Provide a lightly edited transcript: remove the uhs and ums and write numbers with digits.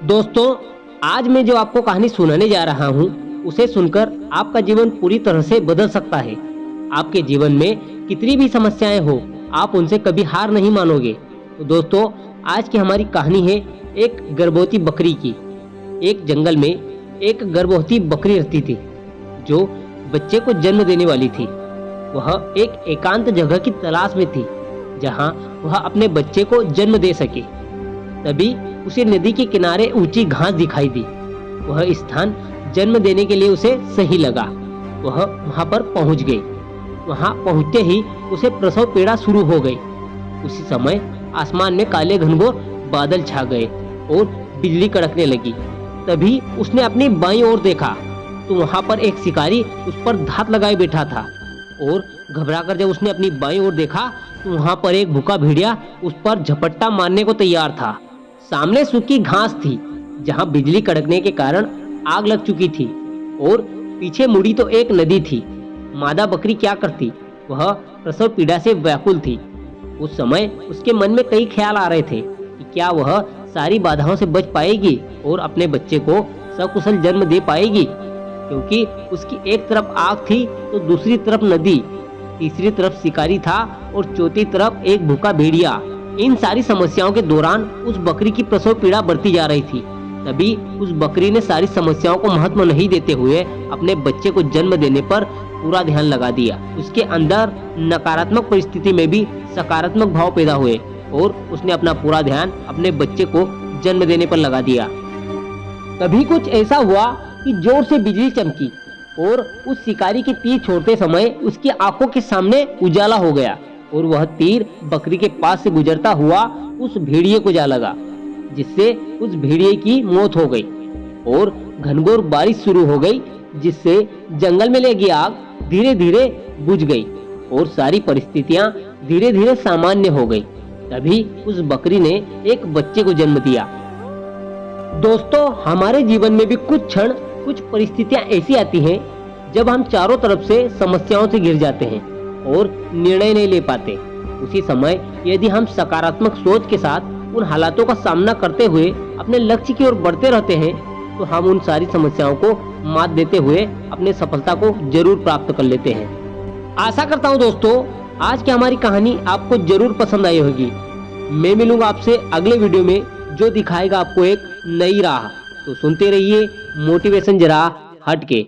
दोस्तों, आज मैं जो आपको कहानी सुनाने जा रहा हूँ उसे सुनकर आपका जीवन पूरी तरह से बदल सकता है। आपके जीवन में कितनी भी समस्याएं हो, आप उनसे कभी हार नहीं मानोगे। तो दोस्तों, आज की हमारी कहानी है एक गर्भवती बकरी की। एक जंगल में एक गर्भवती बकरी रहती थी जो बच्चे को जन्म देने वाली थी। वह एक एकांत जगह की तलाश में थी जहां वह अपने बच्चे को जन्म दे सके। तभी उसे नदी के किनारे ऊंची घास दिखाई दी। वह स्थान जन्म देने के लिए उसे सही लगा। वह वहां पर पहुंच गई। वहां पहुंचते ही उसे प्रसव पीड़ा शुरू हो गई। उसी समय आसमान में काले घनघोर बादल छा गए और बिजली कड़कने लगी। तभी उसने अपनी बाईं ओर देखा तो वहां पर एक शिकारी उस पर धात लगाए बैठा था और घबराकर जब उसने अपनी बाईं ओर देखा तो वहां पर एक भूखा भेड़िया उस पर झपट्टा मारने को तैयार था। सामने सूखी घास थी जहां बिजली कड़कने के कारण आग लग चुकी थी और पीछे मुड़ी तो एक नदी थी। मादा बकरी क्या करती? वह प्रसव पीड़ा से व्याकुल थी। उस समय उसके मन में कई ख्याल आ रहे थे कि क्या वह सारी बाधाओं से बच पाएगी और अपने बच्चे को सकुशल जन्म दे पाएगी, क्योंकि उसकी एक तरफ आग थी तो दूसरी तरफ नदी, तीसरी तरफ शिकारी था और चौथी तरफ एक भूखा भेड़िया। इन सारी समस्याओं के दौरान उस बकरी की प्रसव पीड़ा बढ़ती जा रही थी। तभी उस बकरी ने सारी समस्याओं को महत्व नहीं देते हुए अपने बच्चे को जन्म देने पर पूरा ध्यान लगा दिया। उसके अंदर नकारात्मक परिस्थिति में भी सकारात्मक भाव पैदा हुए और उसने अपना पूरा ध्यान अपने बच्चे को जन्म देने पर लगा दिया। तभी कुछ ऐसा हुआ कि जोर से बिजली चमकी और उस शिकारी की तीर छोड़ते समय उसकी आंखों के सामने उजाला हो गया और वह तीर बकरी के पास से गुजरता हुआ उस भेड़िए को जा लगा, जिससे उस भेड़िए की मौत हो गई और घनघोर बारिश शुरू हो गई, जिससे जंगल में लगी आग धीरे धीरे बुझ गई और सारी परिस्थितियां धीरे धीरे सामान्य हो गई। तभी उस बकरी ने एक बच्चे को जन्म दिया। दोस्तों, हमारे जीवन में भी कुछ क्षण, कुछ परिस्थितियां ऐसी आती हैं जब हम चारों तरफ से समस्याओं से घिर जाते हैं और निर्णय नहीं ले पाते। उसी समय यदि हम सकारात्मक सोच के साथ उन हालातों का सामना करते हुए अपने लक्ष्य की ओर बढ़ते रहते हैं तो हम उन सारी समस्याओं को मात देते हुए अपने सफलता को जरूर प्राप्त कर लेते हैं। आशा करता हूँ दोस्तों, आज की हमारी कहानी आपको जरूर पसंद आई होगी। मैं मिलूंगा आपसे अगले वीडियो में जो दिखाएगा आपको एक नई राह। तो सुनते रहिए मोटिवेशन जरा हटके।